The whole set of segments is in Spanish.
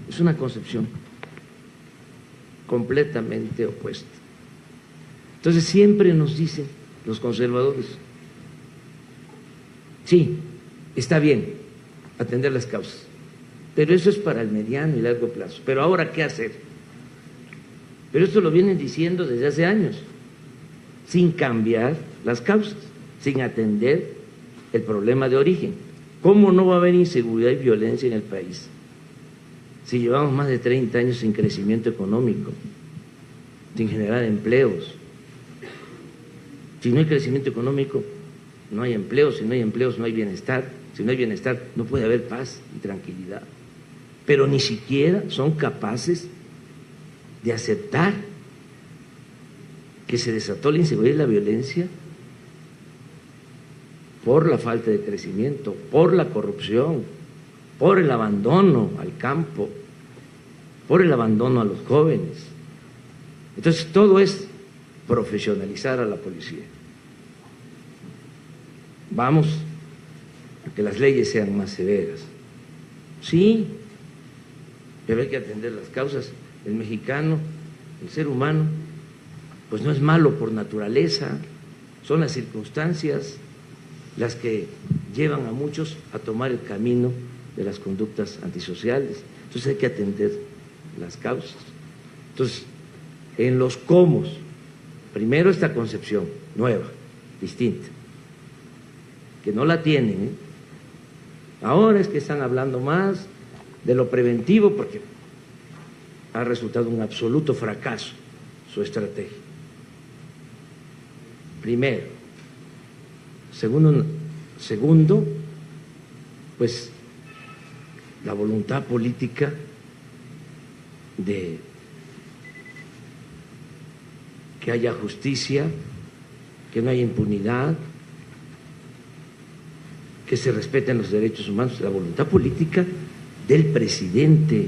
Es una concepción completamente opuesta. Entonces siempre nos dicen los conservadores, sí, está bien atender las causas, pero eso es para el mediano y largo plazo. Pero ahora, ¿qué hacer? Pero esto lo vienen diciendo desde hace años, sin cambiar las causas, sin atender el problema de origen. ¿Cómo no va a haber inseguridad y violencia en el país si llevamos más de 30 años sin crecimiento económico, sin generar empleos? Si no hay crecimiento económico, no hay empleos. Si no hay empleos, no hay bienestar. Si no hay bienestar, no puede haber paz y tranquilidad. Pero ni siquiera son capaces de aceptar que se desató la inseguridad y la violencia por la falta de crecimiento, por la corrupción, por el abandono al campo, por el abandono a los jóvenes. Entonces, todo es profesionalizar a la policía. Vamos a que las leyes sean más severas. Sí, pero hay que atender las causas. El mexicano, el ser humano, pues no es malo por naturaleza, son las circunstancias las que llevan a muchos a tomar el camino de las conductas antisociales. Entonces hay que atender las causas. Entonces, en los cómo, primero esta concepción nueva, distinta, que no la tienen, ¿eh? Ahora es que están hablando más de lo preventivo porque ha resultado un absoluto fracaso su estrategia. Primero. Segundo, pues la voluntad política de que haya justicia, que no haya impunidad, que se respeten los derechos humanos, la voluntad política del presidente,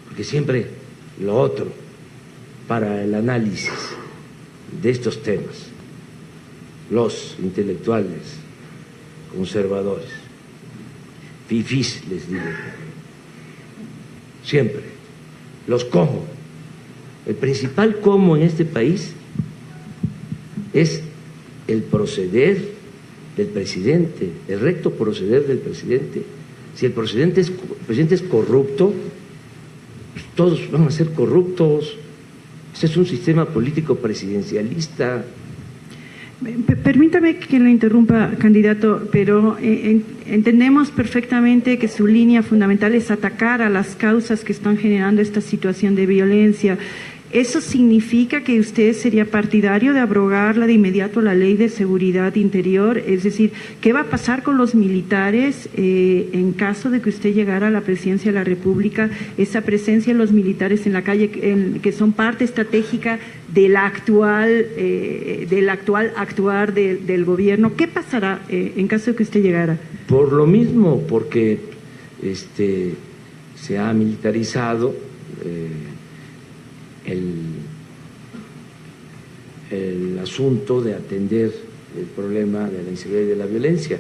porque siempre lo otro para el análisis de estos temas, los intelectuales conservadores, fifís les digo, siempre, los cómo. El principal cómo en este país es el proceder del presidente, el recto proceder del presidente. Si el presidente es corrupto, pues todos van a ser corruptos. Ese es un sistema político presidencialista. Permítame que lo interrumpa, candidato, pero entendemos perfectamente que su línea fundamental es atacar a las causas que están generando esta situación de violencia. ¿Eso significa que usted sería partidario de abrogarla de inmediato la Ley de Seguridad Interior? Es decir, ¿qué va a pasar con los militares en caso de que usted llegara a la presidencia de la República? Esa presencia de los militares en la calle, que son parte estratégica del actual actuar del gobierno. ¿Qué pasará en caso de que usted llegara? Por lo mismo, porque se ha militarizado el asunto de atender el problema de la inseguridad y de la violencia.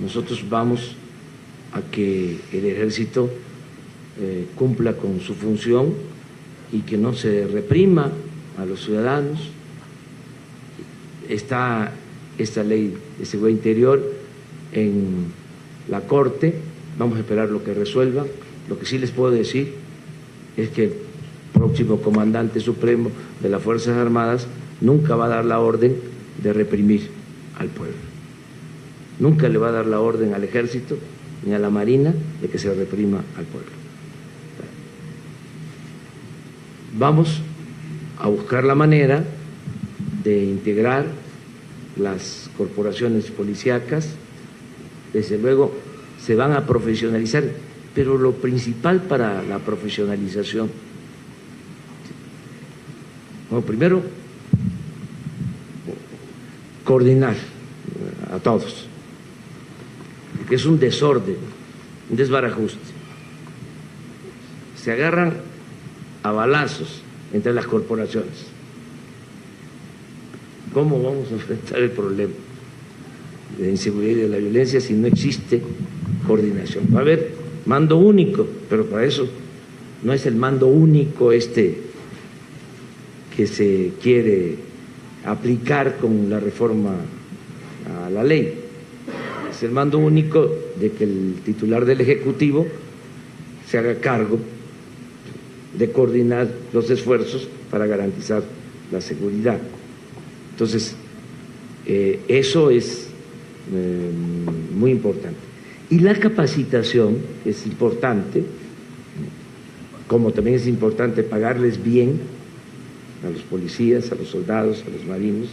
Nosotros vamos a que el ejército cumpla con su función y que no se reprima a los ciudadanos. Está esta ley de seguridad interior en la Corte, vamos a esperar lo que resuelva. Lo que sí les puedo decir es que el próximo comandante supremo de las Fuerzas Armadas nunca va a dar la orden de reprimir al pueblo. Nunca le va a dar la orden al ejército ni a la marina de que se reprima al pueblo. Vamos a buscar la manera de integrar las corporaciones policíacas. Desde luego se van a profesionalizar, pero lo principal para la profesionalización, bueno, primero, coordinar a todos, porque es un desorden, un desbarajuste. Se agarran a balazos entre las corporaciones. ¿Cómo vamos a enfrentar el problema de la inseguridad y de la violencia si no existe coordinación? Va a haber mando único, pero para eso no es el mando único que se quiere aplicar con la reforma a la ley. Es el mando único de que el titular del Ejecutivo se haga cargo de coordinar los esfuerzos para garantizar la seguridad. Entonces, eso es muy importante. Y la capacitación es importante, como también es importante pagarles bien a los policías, a los soldados, a los marinos,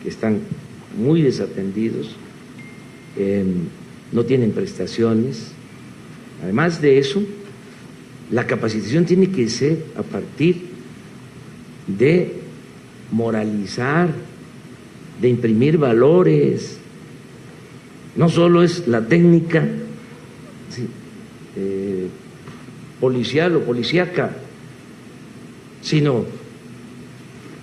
que están muy desatendidos, no tienen prestaciones. Además de eso, la capacitación tiene que ser a partir de moralizar, de imprimir valores. No solo es la técnica policial o policíaca, sino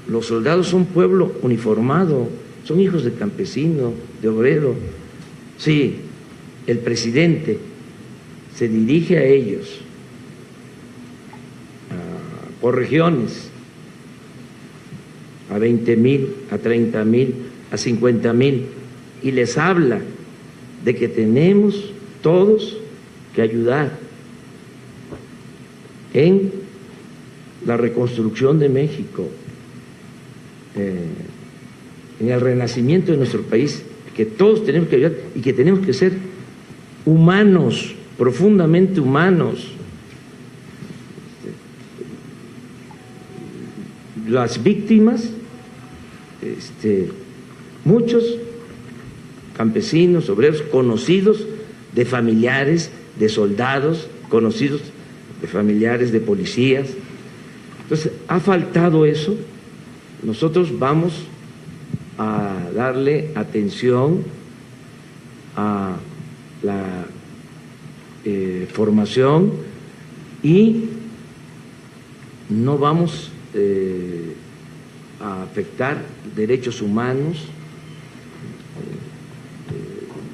los soldados son pueblo uniformado, son hijos de campesino, de obrero. Sí, el presidente se dirige a ellos por regiones, a 20,000, a 30,000, a 50,000, y les habla de que tenemos todos que ayudar en la reconstrucción de México, en el renacimiento de nuestro país, que todos tenemos que ayudar y que tenemos que ser humanos, profundamente humanos. Las víctimas, muchos campesinos, obreros, conocidos de familiares, de soldados, conocidos de familiares, de policías. Entonces, ha faltado eso. Nosotros vamos a darle atención a la formación y no vamos a afectar derechos humanos,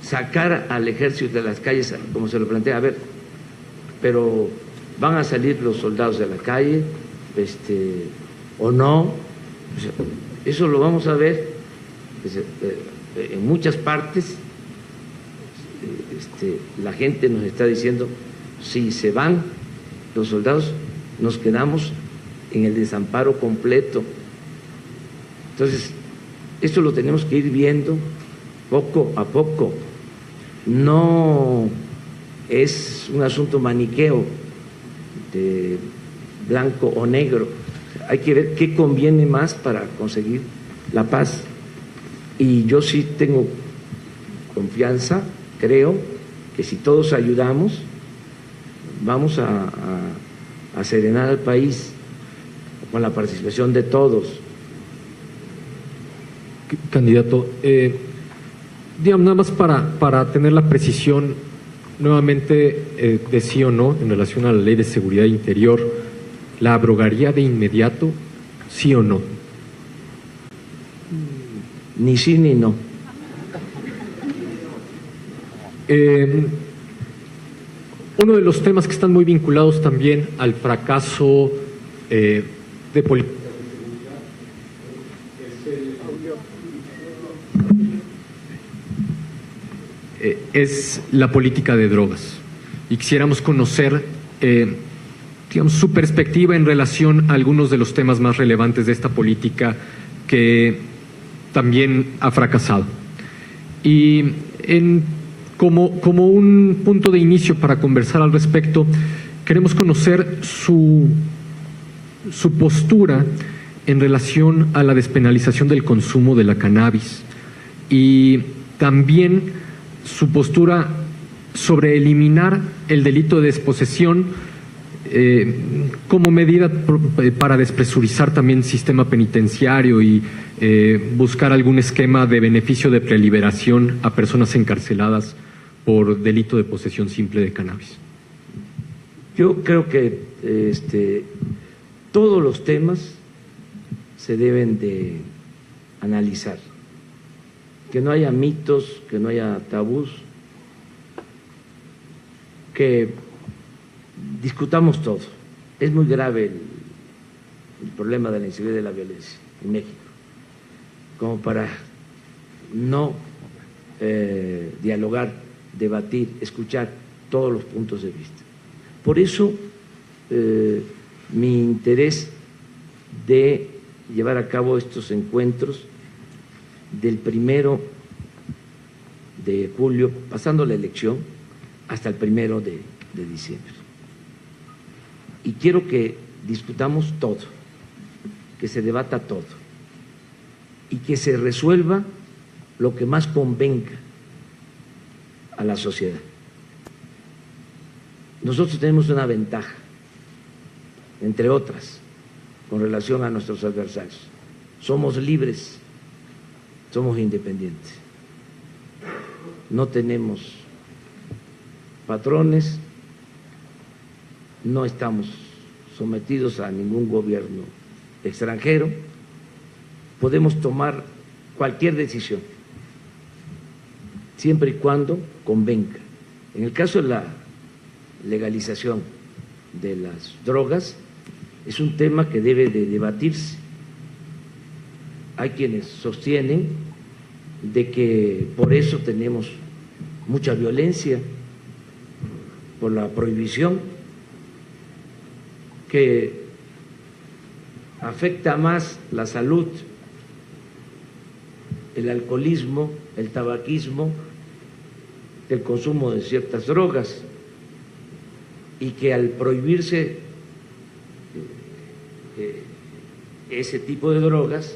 sacar al ejército de las calles, como se lo plantea, a ver, pero van a salir los soldados de la calle, o no, eso lo vamos a ver en muchas partes. La gente nos está diciendo, si se van los soldados, nos quedamos en el desamparo completo. Entonces, esto lo tenemos que ir viendo poco a poco. No es un asunto maniqueo de blanco o negro. Hay que ver qué conviene más para conseguir la paz. Y yo sí tengo confianza, creo que si todos ayudamos, vamos a serenar al país con la participación de todos. Candidato, digamos, nada más para tener la precisión nuevamente de sí o no en relación a la Ley de Seguridad Interior, ¿la abrogaría de inmediato, sí o no? Ni sí ni no. Uno de los temas que están muy vinculados también al fracaso de política es la política de drogas, y quisiéramos conocer digamos, su perspectiva en relación a algunos de los temas más relevantes de esta política que también ha fracasado. Y como un punto de inicio para conversar al respecto, queremos conocer su postura en relación a la despenalización del consumo de la cannabis y también su postura sobre eliminar el delito de desposesión como medida para despresurizar también el sistema penitenciario y buscar algún esquema de beneficio de preliberación a personas encarceladas por delito de posesión simple de cannabis. Yo creo que todos los temas se deben de analizar, que no haya mitos, que no haya tabús. que discutamos todo. Es muy grave el problema de la inseguridad y de la violencia en México, como para no dialogar, debatir, escuchar todos los puntos de vista. Por eso mi interés de llevar a cabo estos encuentros del 1 de julio, pasando la elección, hasta el 1 de diciembre. Y quiero que discutamos todo, que se debata todo y que se resuelva lo que más convenga a la sociedad. Nosotros tenemos una ventaja, entre otras, con relación a nuestros adversarios. Somos libres, somos independientes. No tenemos patrones, no estamos sometidos a ningún gobierno extranjero, podemos tomar cualquier decisión, siempre y cuando convenga. En el caso de la legalización de las drogas, es un tema que debe de debatirse. Hay quienes sostienen de que por eso tenemos mucha violencia, por la prohibición, que afecta más la salud, el alcoholismo, el tabaquismo, el consumo de ciertas drogas, y que al prohibirse ese tipo de drogas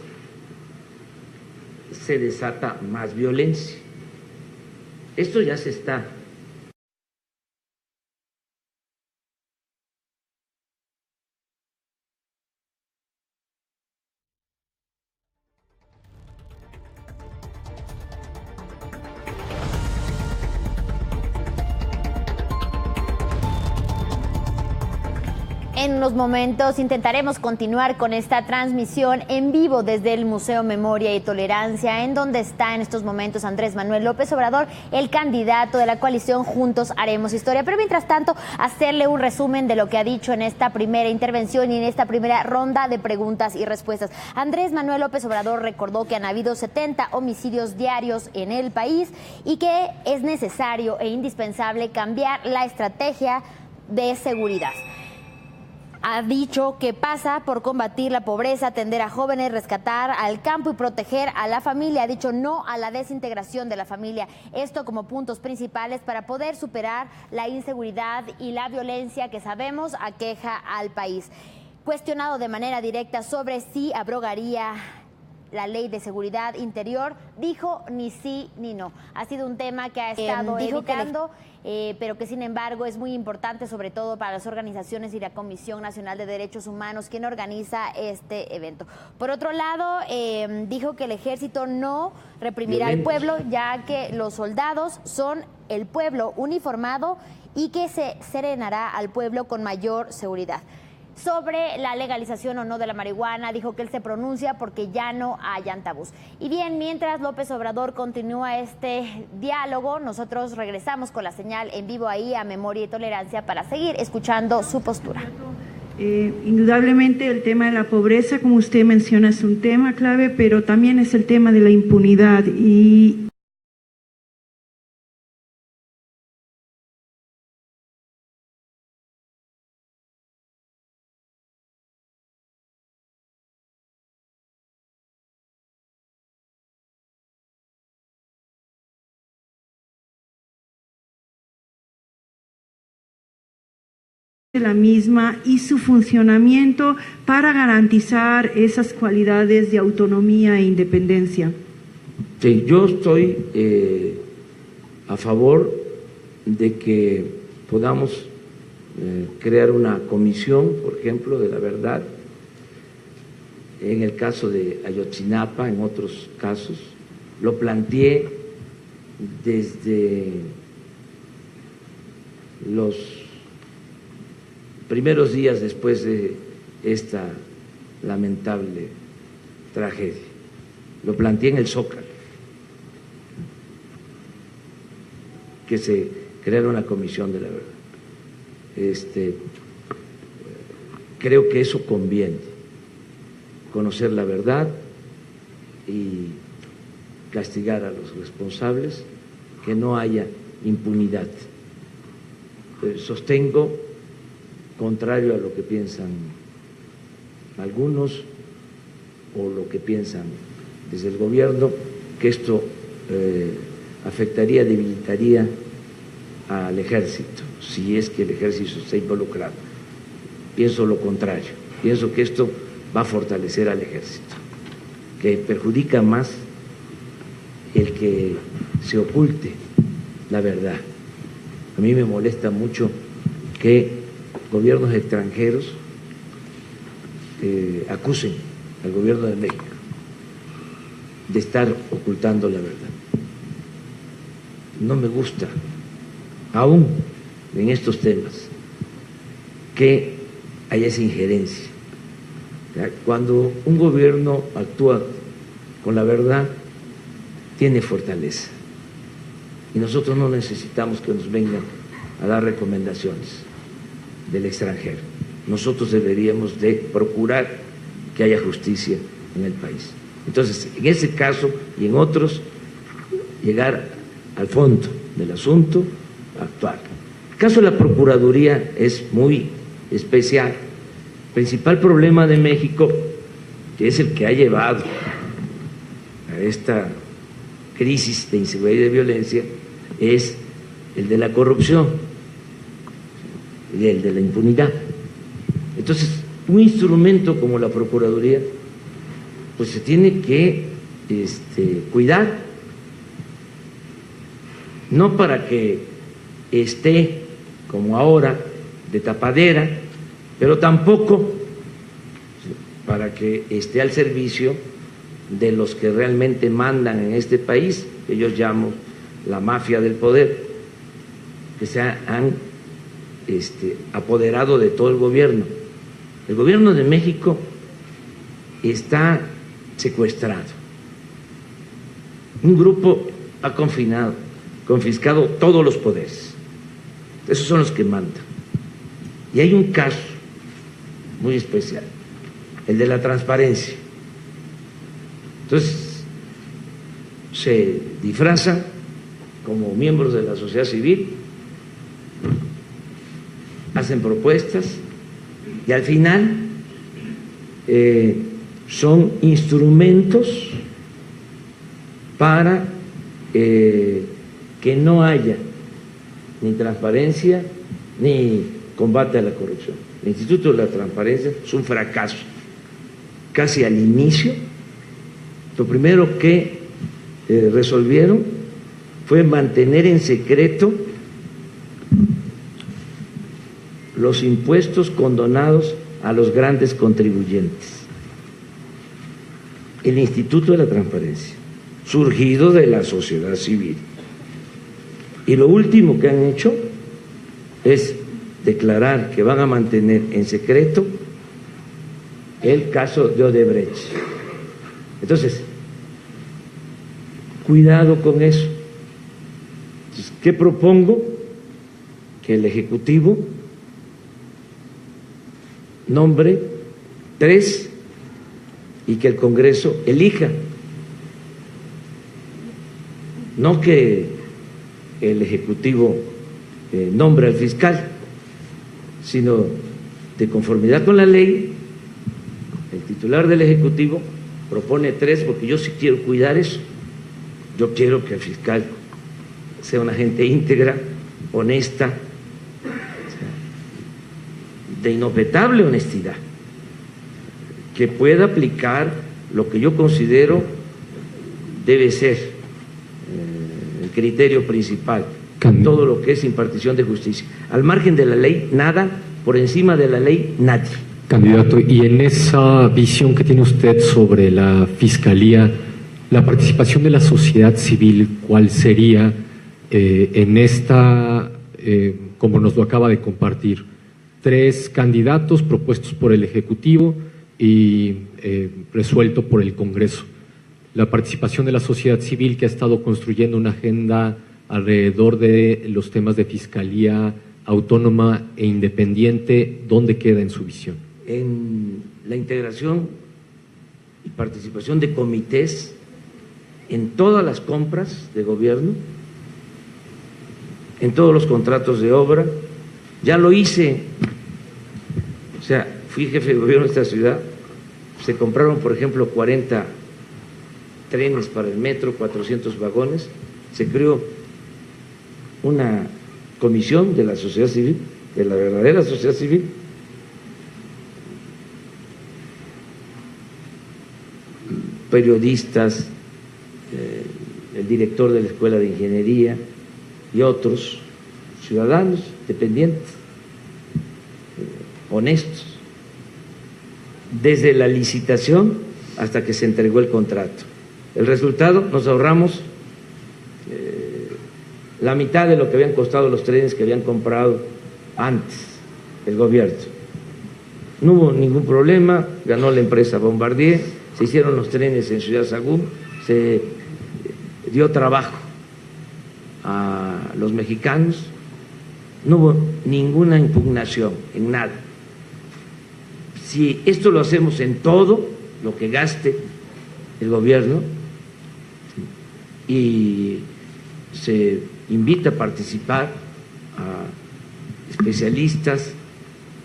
se desata más violencia. Esto ya se está En unos momentos intentaremos continuar con esta transmisión en vivo desde el Museo Memoria y Tolerancia, en donde está en estos momentos Andrés Manuel López Obrador, el candidato de la coalición Juntos Haremos Historia. Pero mientras tanto, hacerle un resumen de lo que ha dicho en esta primera intervención y en esta primera ronda de preguntas y respuestas. Andrés Manuel López Obrador recordó que han habido 70 homicidios diarios en el país y que es necesario e indispensable cambiar la estrategia de seguridad. Ha dicho que pasa por combatir la pobreza, atender a jóvenes, rescatar al campo y proteger a la familia. Ha dicho no a la desintegración de la familia. Esto como puntos principales para poder superar la inseguridad y la violencia que sabemos aqueja al país. Cuestionado de manera directa sobre si abrogaría la ley de seguridad interior, dijo ni sí ni no. Ha sido un tema que ha estado evitando, pero que sin embargo es muy importante, sobre todo para las organizaciones y la Comisión Nacional de Derechos Humanos, quien organiza este evento. Por otro lado, dijo que el ejército no reprimirá al pueblo, ya que los soldados son el pueblo uniformado y que se serenará al pueblo con mayor seguridad. Sobre la legalización o no de la marihuana, dijo que él se pronuncia porque ya no hayan tabús. Y bien, mientras López Obrador continúa este diálogo, nosotros regresamos con la señal en vivo ahí a Memoria y Tolerancia para seguir escuchando su postura. Indudablemente el tema de la pobreza, como usted menciona, es un tema clave, pero también es el tema de la impunidad y la misma y su funcionamiento para garantizar esas cualidades de autonomía e independencia. Sí, yo estoy a favor de que podamos crear una comisión, por ejemplo, de la verdad, en el caso de Ayotzinapa, en otros casos. Lo planteé desde los primeros días después de esta lamentable tragedia. Lo planteé en el Zócalo, que se creara una comisión de la verdad. creo que eso conviene, conocer la verdad y castigar a los responsables, que no haya impunidad. Sostengo, contrario a lo que piensan algunos o lo que piensan desde el gobierno, que esto afectaría, debilitaría al ejército, si es que el ejército está involucrado. Pienso lo contrario, pienso que esto va a fortalecer al ejército, que perjudica más el que se oculte la verdad. A mí me molesta mucho que gobiernos extranjeros acusen al gobierno de México de estar ocultando la verdad. No me gusta, aún en estos temas, que haya esa injerencia. Cuando un gobierno actúa con la verdad, tiene fortaleza. Y nosotros no necesitamos que nos vengan a dar recomendaciones del extranjero. Nosotros deberíamos de procurar que haya justicia en el país. Entonces, en ese caso y en otros, llegar al fondo del asunto, actuar. El caso de la Procuraduría es muy especial. El principal problema de México, que es el que ha llevado a esta crisis de inseguridad y de violencia, es el de la corrupción y el de la impunidad. Entonces, un instrumento como la Procuraduría, pues se tiene que cuidar, no para que esté como ahora de tapadera, pero tampoco para que esté al servicio de los que realmente mandan en este país, que yo llamo la mafia del poder, que se han apoderado de todo el gobierno. El gobierno de México está secuestrado. Un grupo ha confiscado todos los poderes. Esos son los que mandan. Y hay un caso muy especial, el de la transparencia. Entonces, se disfrazan como miembros de la sociedad civil, hacen propuestas y al final son instrumentos para que no haya ni transparencia ni combate a la corrupción. El Instituto de la Transparencia es un fracaso. Casi al inicio, lo primero que resolvieron fue mantener en secreto los impuestos condonados a los grandes contribuyentes. El Instituto de la Transparencia, surgido de la sociedad civil. Y lo último que han hecho es declarar que van a mantener en secreto el caso de Odebrecht. Entonces, cuidado con eso. Entonces, ¿qué propongo? Que el Ejecutivo nombre 3 y que el Congreso elija. No que el Ejecutivo nombre al fiscal, sino de conformidad con la ley, el titular del Ejecutivo propone 3, porque yo sí quiero cuidar eso. Yo quiero que el fiscal sea una gente íntegra, honesta, de inobjetable honestidad, que pueda aplicar lo que yo considero debe ser el criterio principal en todo lo que es impartición de justicia. Al margen de la ley, nada; por encima de la ley, nadie. Candidato, y en esa visión que tiene usted sobre la Fiscalía, la participación de la sociedad civil, ¿cuál sería en esta, como nos lo acaba de compartir? 3 candidatos propuestos por el Ejecutivo y resuelto por el Congreso. La participación de la sociedad civil, que ha estado construyendo una agenda alrededor de los temas de fiscalía autónoma e independiente, ¿dónde queda en su visión? En la integración y participación de comités en todas las compras de gobierno, en todos los contratos de obra. Ya lo hice, o sea, fui jefe de gobierno de esta ciudad, se compraron, por ejemplo, 40 trenes para el metro, 400 vagones, se creó una comisión de la sociedad civil, de la verdadera sociedad civil, periodistas, el director de la Escuela de Ingeniería y otros ciudadanos dependientes, honestos, desde la licitación hasta que se entregó el contrato. El resultado, nos ahorramos la mitad de lo que habían costado los trenes que habían comprado antes el gobierno. No hubo ningún problema, ganó la empresa Bombardier, se hicieron los trenes en Ciudad Sagún, se dio trabajo a los mexicanos, no hubo ninguna impugnación en nada. Si esto lo hacemos en todo lo que gaste el gobierno y se invita a participar a especialistas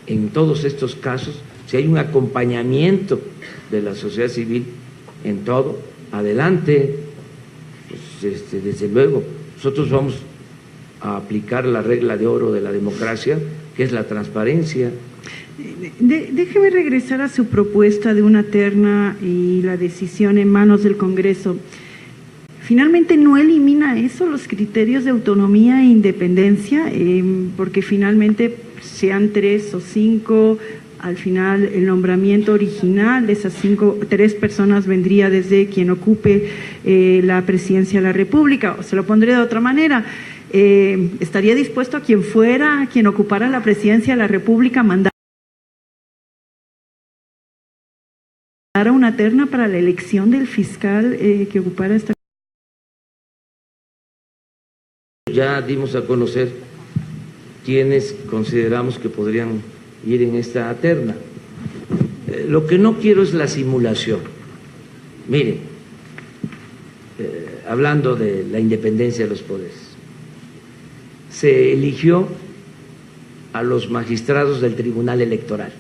en todos estos casos, si hay un acompañamiento de la sociedad civil en todo, adelante, pues, desde luego, nosotros vamos a aplicar la regla de oro de la democracia, que es la transparencia. Déjeme regresar a su propuesta de una terna y la decisión en manos del Congreso. Finalmente no elimina eso, los criterios de autonomía e independencia, porque finalmente sean 3 o 5, al final el nombramiento original de esas 3 personas vendría desde quien ocupe la presidencia de la República, o se lo pondré de otra manera. ¿Estaría dispuesto a quien fuera, quien ocupara la presidencia de la República, mandar a una terna para la elección del fiscal que ocupara esta? Ya dimos a conocer quienes consideramos que podrían ir en esta terna. Lo que no quiero es la simulación. Miren, hablando de la independencia de los poderes, se eligió a los magistrados del Tribunal Electoral,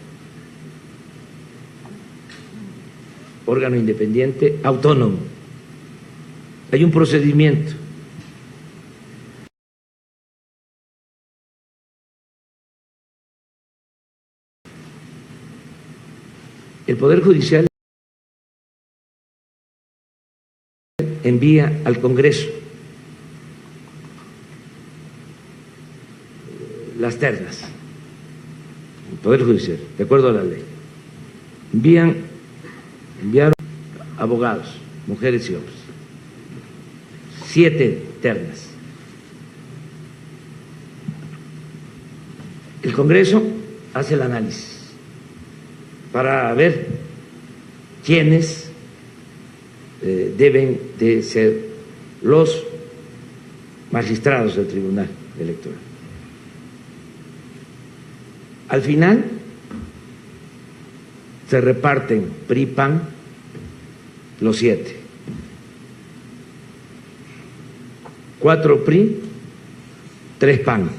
órgano independiente autónomo. Hay un procedimiento. El Poder Judicial envía al Congreso las ternas, el Poder Judicial, de acuerdo a la ley. Enviaron abogados, mujeres y hombres, 7 ternas. El Congreso hace el análisis para ver quiénes deben de ser los magistrados del Tribunal Electoral. Al final se reparten PRI-PAN los 7. 4 PRI, 3 PAN.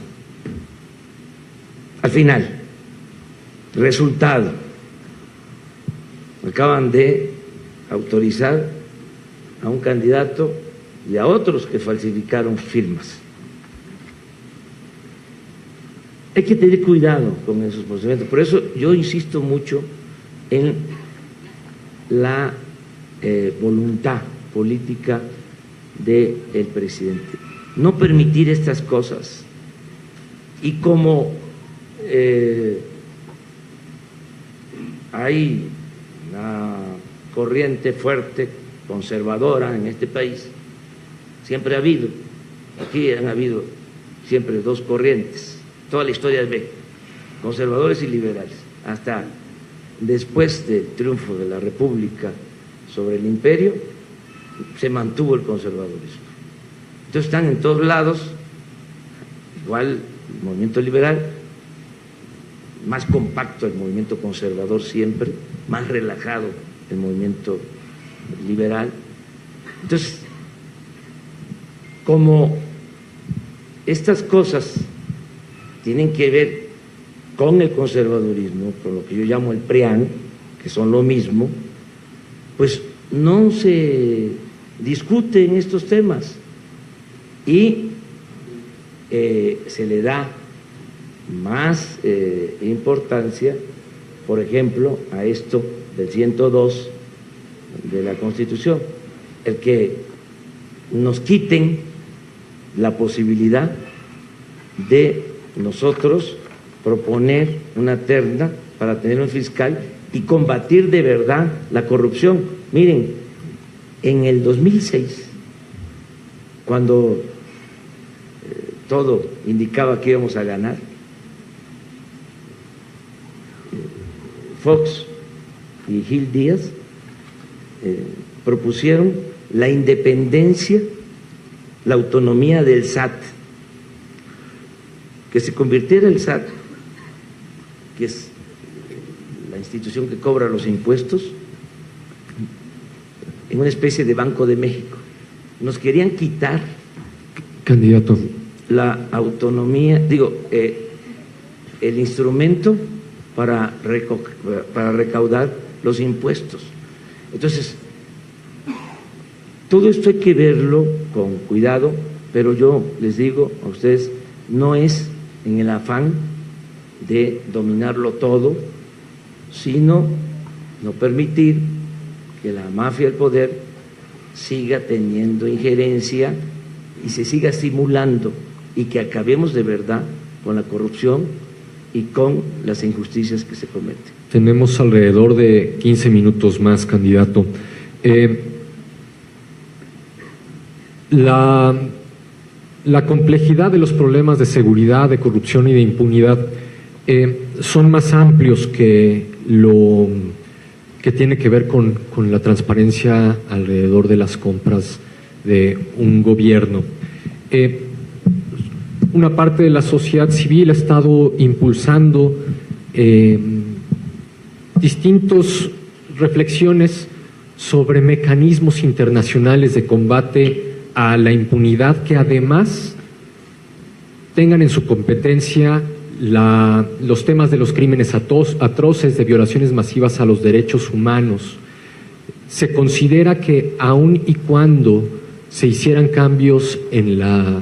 Al final, resultado, acaban de autorizar a un candidato y a otros que falsificaron firmas. Hay que tener cuidado con esos procedimientos. Por eso yo insisto mucho en la voluntad política del presidente. No permitir estas cosas. Y como hay una corriente fuerte, conservadora en este país, siempre ha habido, aquí han habido siempre 2 corrientes, toda la historia es México, conservadores y liberales, hasta después del triunfo de la República sobre el imperio, se mantuvo el conservadurismo. Entonces están en todos lados, igual el movimiento liberal, más compacto el movimiento conservador siempre, más relajado el movimiento liberal. Entonces, como estas cosas tienen que ver con el conservadurismo, con lo que yo llamo el PRIAN, que son lo mismo, pues no se discuten estos temas y se le da más importancia, por ejemplo, a esto del 102 de la Constitución, el que nos quiten la posibilidad de nosotros proponer una terna para tener un fiscal y combatir de verdad la corrupción. Miren, en el 2006, cuando todo indicaba que íbamos a ganar, Fox y Gil Díaz propusieron la independencia, la autonomía del SAT, que se convirtiera el SAT, que es la institución que cobra los impuestos, en una especie de Banco de México. Nos querían quitar, candidato, la autonomía, el instrumento para recaudar los impuestos. Entonces, todo esto hay que verlo con cuidado, pero yo les digo a ustedes, no es en el afán de dominarlo todo, sino no permitir que la mafia del poder siga teniendo injerencia y se siga estimulando, y que acabemos de verdad con la corrupción y con las injusticias que se cometen. Tenemos alrededor de 15 minutos más, candidato. La complejidad de los problemas de seguridad, de corrupción y de impunidad son más amplios que lo que tiene que ver con la transparencia alrededor de las compras de un gobierno. Una parte de la sociedad civil ha estado impulsando distintas reflexiones sobre mecanismos internacionales de combate a la impunidad que además tengan en su competencia los temas de los crímenes atroces, de violaciones masivas a los derechos humanos. Se considera que aun y cuando se hicieran cambios en la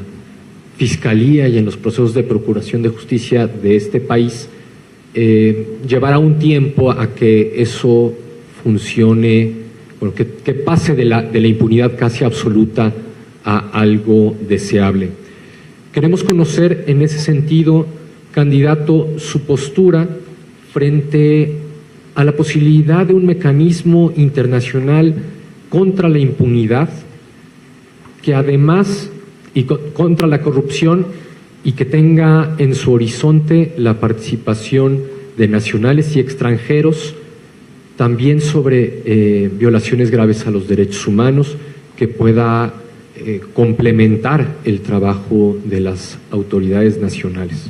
Fiscalía y en los procesos de procuración de justicia de este país, llevará un tiempo a que eso funcione, bueno, que pase de la impunidad casi absoluta a algo deseable. Queremos conocer en ese sentido, candidato, su postura frente a la posibilidad de un mecanismo internacional contra la impunidad, que además y contra la corrupción, y que tenga en su horizonte la participación de nacionales y extranjeros, también sobre violaciones graves a los derechos humanos, que pueda complementar el trabajo de las autoridades nacionales.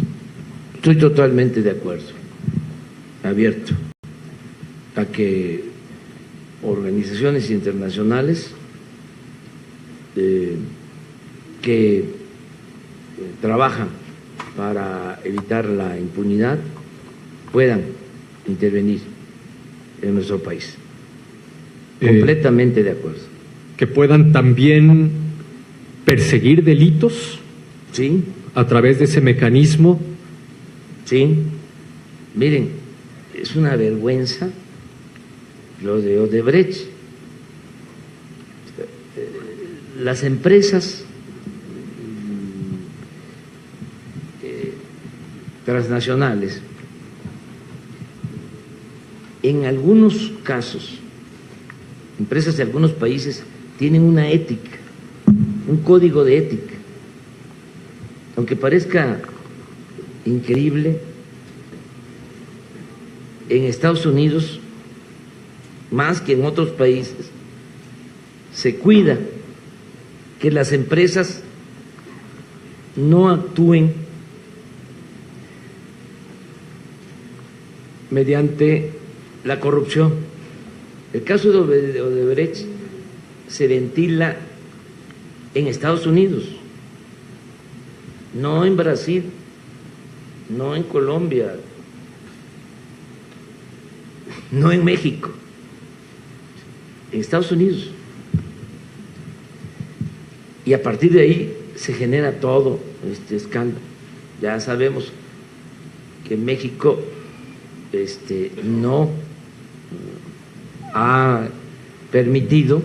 Estoy totalmente de acuerdo, abierto a que organizaciones internacionales que trabajan para evitar la impunidad puedan intervenir en nuestro país. Completamente de acuerdo. Que puedan también perseguir delitos, ¿sí?, a través de ese mecanismo. Sí. Miren, es una vergüenza lo de Odebrecht. Las empresas transnacionales, en algunos casos, empresas de algunos países tienen una ética, un código de ética. Aunque parezca increíble, en Estados Unidos, más que en otros países, se cuida que las empresas no actúen mediante la corrupción. El caso de Odebrecht se ventila en Estados Unidos, no en Brasil, no en Colombia, no en México, en Estados Unidos. Y a partir de ahí se genera todo este escándalo. Ya sabemos que México no ha permitido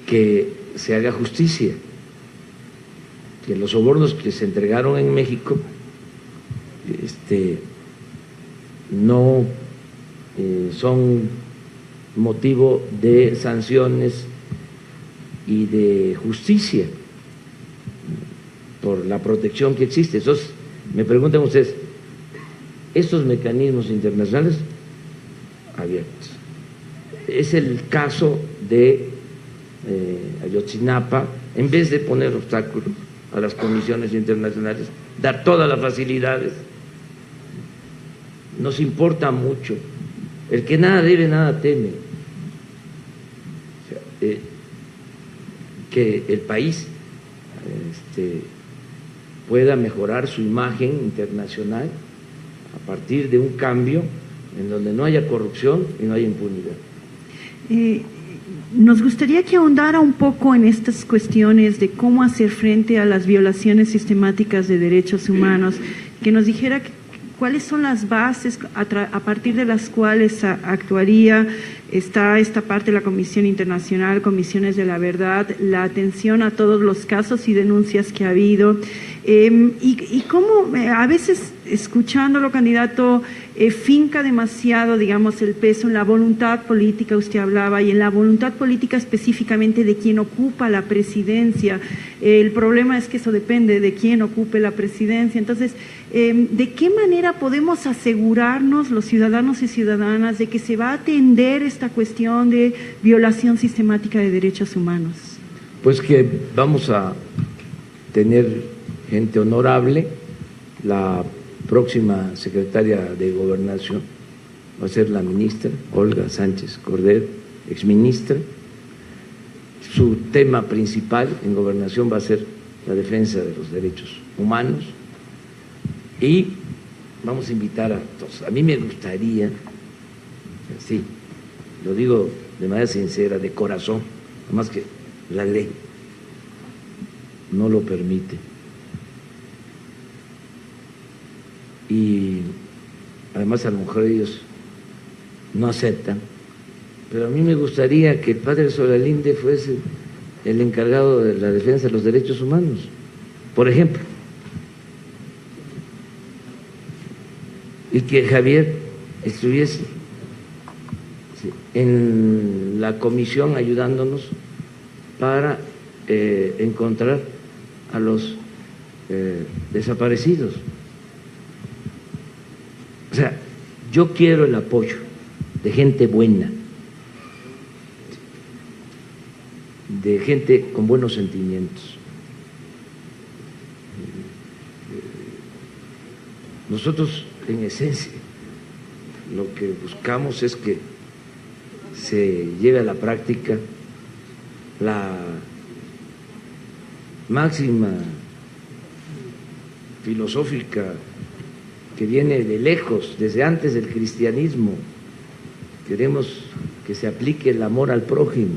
que se haga justicia, que los sobornos que se entregaron en México no son motivo de sanciones y de justicia por la protección que existe. Entonces, me preguntan ustedes, estos mecanismos internacionales abiertos. Es el caso de Ayotzinapa, en vez de poner obstáculos a las comisiones internacionales, dar todas las facilidades. Nos importa mucho. El que nada debe, nada teme. O sea, que el país pueda mejorar su imagen internacional a partir de un cambio en donde no haya corrupción y no haya impunidad. Nos gustaría que ahondara un poco en estas cuestiones de cómo hacer frente a las violaciones sistemáticas de derechos humanos, que nos dijera cuáles son las bases a partir de las cuales actuaría. Está esta parte de la Comisión Internacional, Comisiones de la Verdad, la atención a todos los casos y denuncias que ha habido, y cómo a veces, escuchándolo, candidato, finca demasiado, digamos, el peso en la voluntad política, usted hablaba, y en la voluntad política específicamente de quien ocupa la presidencia. El problema es que eso depende de quién ocupe la presidencia. Entonces, ¿de qué manera podemos asegurarnos los ciudadanos y ciudadanas de que se va a atender esta cuestión de violación sistemática de derechos humanos? Pues que vamos a tener gente honorable. La próxima secretaria de Gobernación va a ser la ministra Olga Sánchez Cordero, exministra. Su tema principal en Gobernación va a ser la defensa de los derechos humanos, y vamos a invitar a todos. A mí me gustaría, sí, lo digo de manera sincera, de corazón, además que la ley no lo permite. Y además a lo mejor ellos no aceptan, pero a mí me gustaría que el padre Solalinde fuese el encargado de la defensa de los derechos humanos, por ejemplo, y que Javier estuviese en la comisión ayudándonos para encontrar a los desaparecidos. O sea, yo quiero el apoyo de gente buena, de gente con buenos sentimientos. Nosotros, en esencia, lo que buscamos es que se lleve a la práctica la máxima filosófica que viene de lejos, desde antes del cristianismo. Queremos que se aplique el amor al prójimo.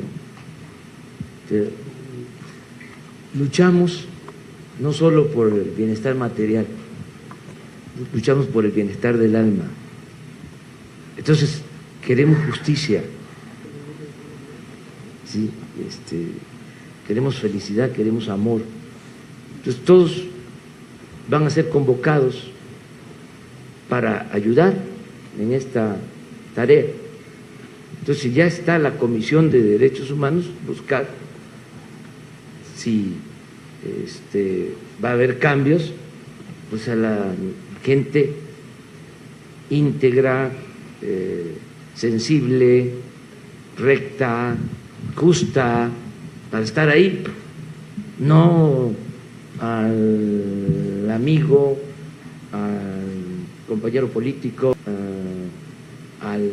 Luchamos no solo por el bienestar material, luchamos por el bienestar del alma. Entonces, queremos justicia, ¿sí? Queremos felicidad, queremos amor. Entonces, todos van a ser convocados para ayudar en esta tarea. Entonces, si ya está la Comisión de Derechos Humanos, buscar si va a haber cambios, pues a la gente íntegra, sensible, recta, justa, para estar ahí, no al amigo, al compañero político, al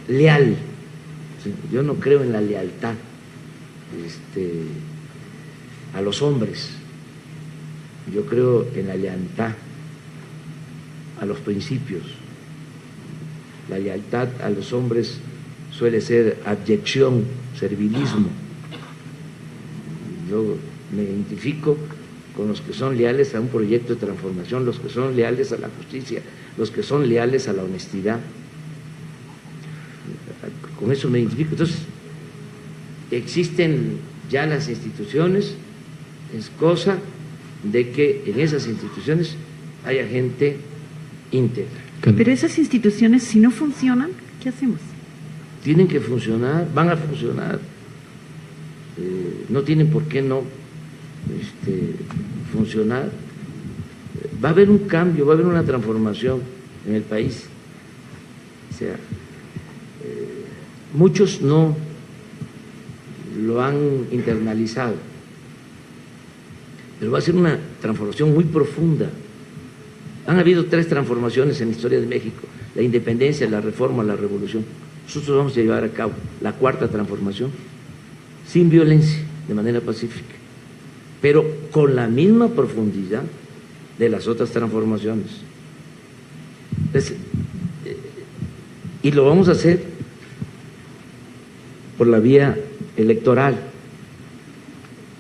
leal. Yo no creo en la lealtad a los hombres, yo creo en la lealtad a los principios. La lealtad a los hombres suele ser abyección, servilismo. Yo me identifico con los que son leales a un proyecto de transformación, los que son leales a la justicia, los que son leales a la honestidad. Con eso me identifico. Entonces, existen ya las instituciones, es cosa de que en esas instituciones haya gente íntegra. Pero esas instituciones, si no funcionan, ¿qué hacemos? Tienen que funcionar, van a funcionar, no tienen por qué no funcionar. Va a haber un cambio, va a haber una transformación en el país. O sea, muchos no lo han internalizado, pero va a ser una transformación muy profunda. Han habido 3 transformaciones en la historia de México: la independencia, la reforma, la revolución. Nosotros vamos a llevar a cabo la 4ª transformación sin violencia, de manera pacífica, pero con la misma profundidad de las otras transformaciones. Y lo vamos a hacer por la vía electoral,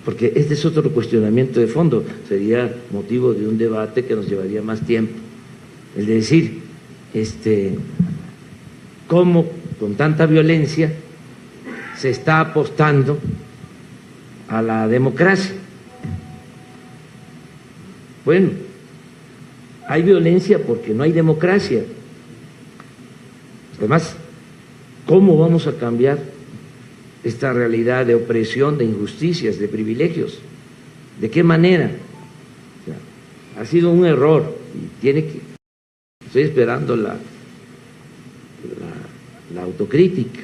porque este es otro cuestionamiento de fondo, sería motivo de un debate que nos llevaría más tiempo, el de decir, cómo con tanta violencia se está apostando a la democracia. Bueno, hay violencia porque no hay democracia. Además, ¿cómo vamos a cambiar esta realidad de opresión, de injusticias, de privilegios? ¿De qué manera? O sea, ha sido un error y estoy esperando la autocrítica,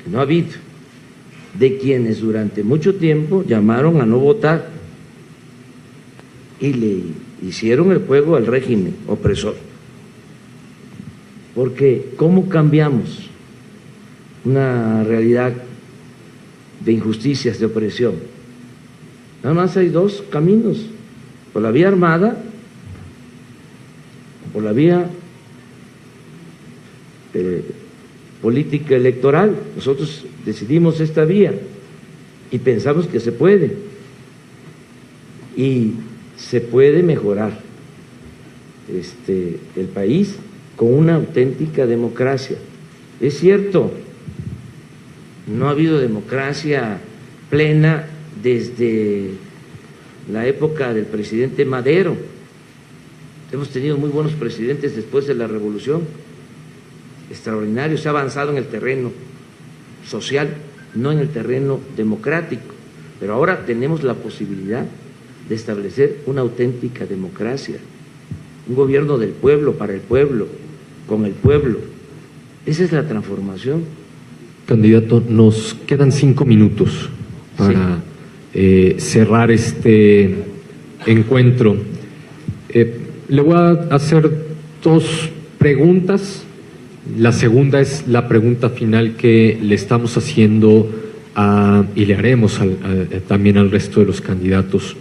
que no ha habido, de quienes durante mucho tiempo llamaron a no votar y le hicieron el juego al régimen opresor. Porque ¿cómo cambiamos una realidad de injusticias, de opresión? Nada más hay 2 caminos: por la vía armada o por la vía política electoral. Nosotros decidimos esta vía y pensamos que se puede, y se puede mejorar el país con una auténtica democracia. Es cierto, no ha habido democracia plena desde la época del presidente Madero. Hemos tenido muy buenos presidentes después de la revolución, extraordinarios. Se ha avanzado en el terreno social, no en el terreno democrático, pero ahora tenemos la posibilidad de establecer una auténtica democracia, un gobierno del pueblo, para el pueblo, con el pueblo. Esa es la transformación. Candidato, nos quedan 5 minutos para cerrar este encuentro. Le voy a hacer 2 preguntas. La segunda es la pregunta final que le estamos haciendo y le haremos también al resto de los candidatos.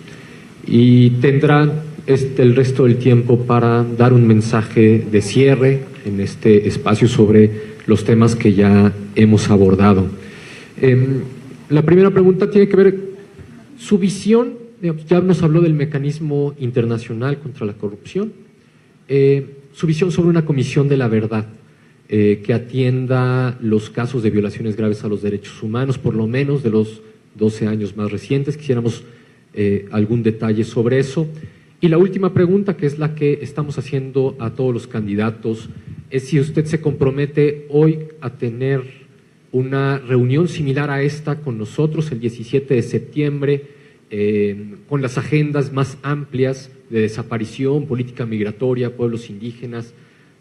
Y tendrá el resto del tiempo para dar un mensaje de cierre en este espacio sobre los temas que ya hemos abordado. La primera pregunta tiene que ver su visión. Ya nos habló del mecanismo internacional contra la corrupción, su visión sobre una comisión de la verdad que atienda los casos de violaciones graves a los derechos humanos, por lo menos de los 12 años más recientes. Quisiéramos algún detalle sobre eso. Y la última pregunta, que es la que estamos haciendo a todos los candidatos, es si usted se compromete hoy a tener una reunión similar a esta con nosotros el 17 de septiembre, con las agendas más amplias de desaparición, política migratoria, pueblos indígenas,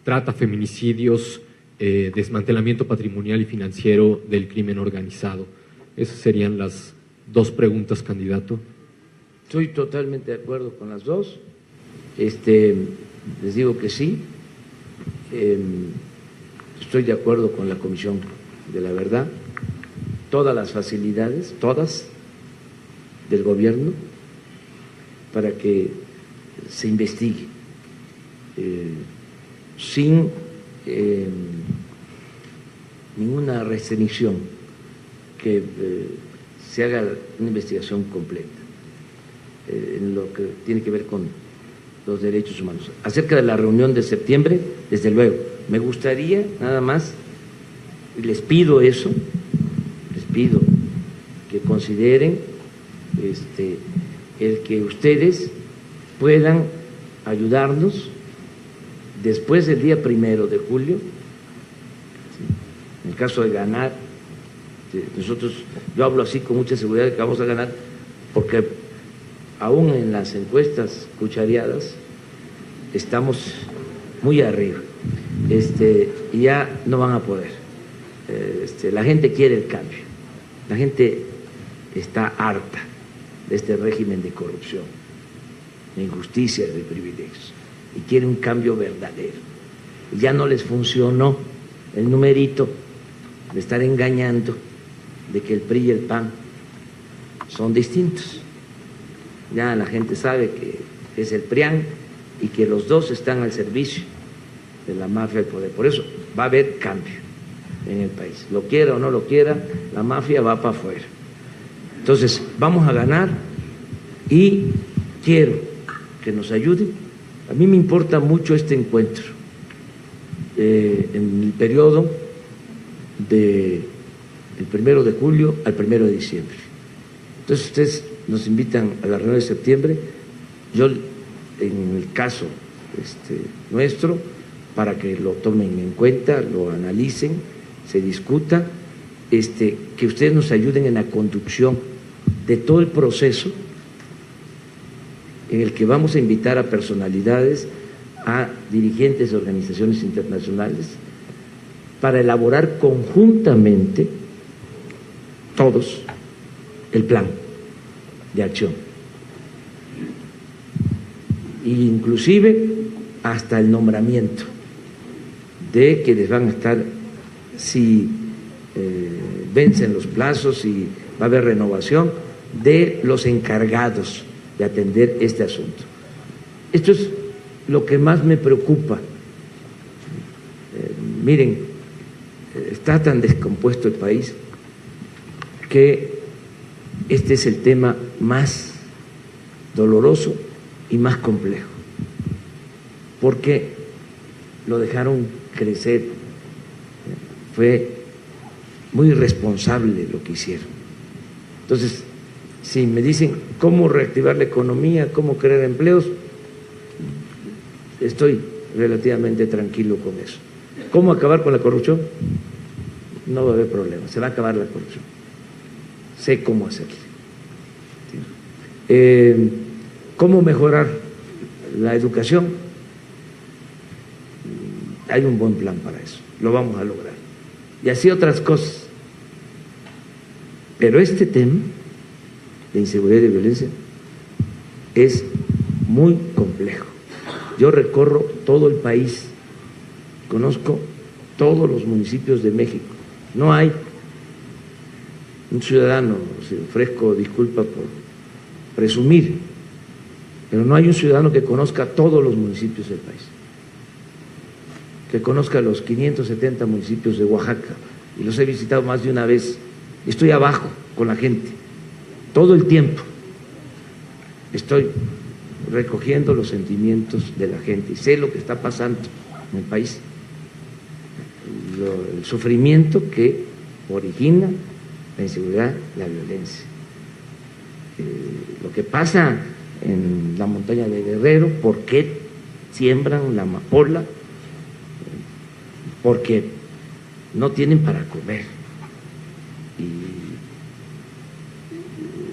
trata, feminicidios, desmantelamiento patrimonial y financiero del crimen organizado. Esas serían las 2 preguntas, candidato. Estoy totalmente de acuerdo con las dos. Les digo que sí. Estoy de acuerdo con la Comisión de la Verdad. Todas las facilidades, todas, del gobierno para que se investigue sin ninguna restricción, que se haga una investigación completa en lo que tiene que ver con los derechos humanos. Acerca de la reunión de septiembre, desde luego, me gustaría nada más, y les pido eso, les pido que consideren el que ustedes puedan ayudarnos después del día 1 de julio, en el caso de ganar. Nosotros, yo hablo así con mucha seguridad de que vamos a ganar, porque aún en las encuestas cuchareadas estamos muy arriba, y ya no van a poder. La gente quiere el cambio, la gente está harta de este régimen de corrupción, de injusticia, de privilegios, y quiere un cambio verdadero. Y ya no les funcionó el numerito de estar engañando de que el PRI y el PAN son distintos. Ya la gente sabe que es el PRIAN y que los dos están al servicio de la mafia del poder. Por eso va a haber cambio en el país. Lo quiera o no lo quiera, la mafia va para afuera. Entonces, vamos a ganar y quiero que nos ayuden. A mí me importa mucho este encuentro en el periodo del 1 de julio al 1 de diciembre. Entonces, ustedes nos invitan a la reunión de septiembre. Yo, en el caso nuestro, para que lo tomen en cuenta, lo analicen, se discuta, que ustedes nos ayuden en la conducción de todo el proceso en el que vamos a invitar a personalidades, a dirigentes de organizaciones internacionales, para elaborar conjuntamente todos el plan de acción, e inclusive hasta el nombramiento de quienes van a estar, si vencen los plazos, si va a haber renovación, de los encargados de atender este asunto. Esto es lo que más me preocupa. Miren, está tan descompuesto el país que este es el tema más doloroso y más complejo, porque lo dejaron crecer. Fue muy irresponsable lo que hicieron. Entonces, si me dicen cómo reactivar la economía, cómo crear empleos, estoy relativamente tranquilo con eso. ¿Cómo acabar con la corrupción? No va a haber problema, se va a acabar la corrupción. Sé cómo hacerlo. ¿Cómo mejorar la educación? Hay un buen plan para eso, lo vamos a lograr. Y así otras cosas. Pero este tema de inseguridad y violencia es muy complejo. Yo recorro todo el país, conozco todos los municipios de México. No hay un ciudadano, ofrezco disculpa por presumir, pero no hay un ciudadano que conozca todos los municipios del país, que conozca los 570 municipios de Oaxaca, y los he visitado más de una vez. Estoy abajo con la gente, todo el tiempo estoy recogiendo los sentimientos de la gente y sé lo que está pasando en el país, el sufrimiento que origina la inseguridad, la violencia, lo que pasa en la montaña de Guerrero, por qué siembran la amapola, porque no tienen para comer y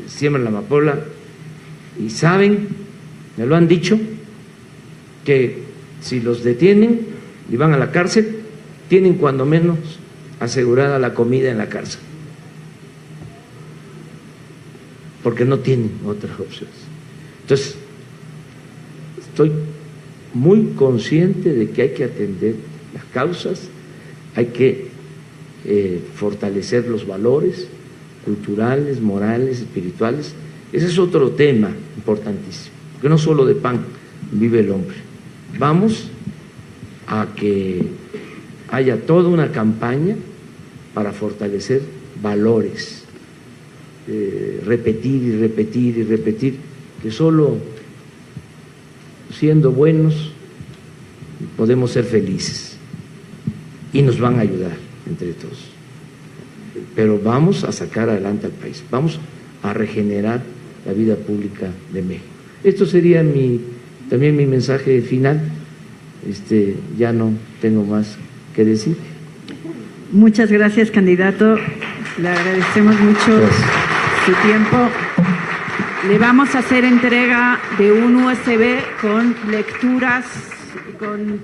siembran la amapola y saben, me lo han dicho, que si los detienen y van a la cárcel, tienen cuando menos asegurada la comida en la cárcel, porque no tienen otras opciones. Entonces, estoy muy consciente de que hay que atender las causas, hay que fortalecer los valores culturales, morales, espirituales. Ese es otro tema importantísimo, porque no solo de pan vive el hombre. Vamos a que haya toda una campaña para fortalecer valores, repetir y repetir y repetir, que solo siendo buenos podemos ser felices y nos van a ayudar entre todos. Pero vamos a sacar adelante al país, vamos a regenerar la vida pública de México. Esto sería también mi mensaje final. Ya no tengo más que decir. Muchas gracias, candidato. Le agradecemos mucho su tiempo. Le vamos a hacer entrega de un USB con lecturas, con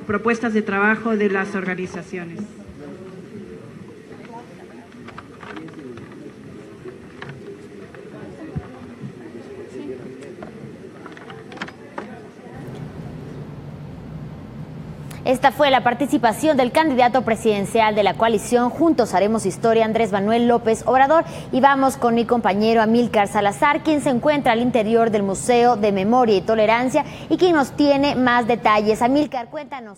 propuestas de trabajo de las organizaciones. Esta fue la participación del candidato presidencial de la coalición Juntos Haremos Historia, Andrés Manuel López Obrador. Y vamos con mi compañero Amílcar Salazar, quien se encuentra al interior del Museo de Memoria y Tolerancia y quien nos tiene más detalles. Amílcar, cuéntanos.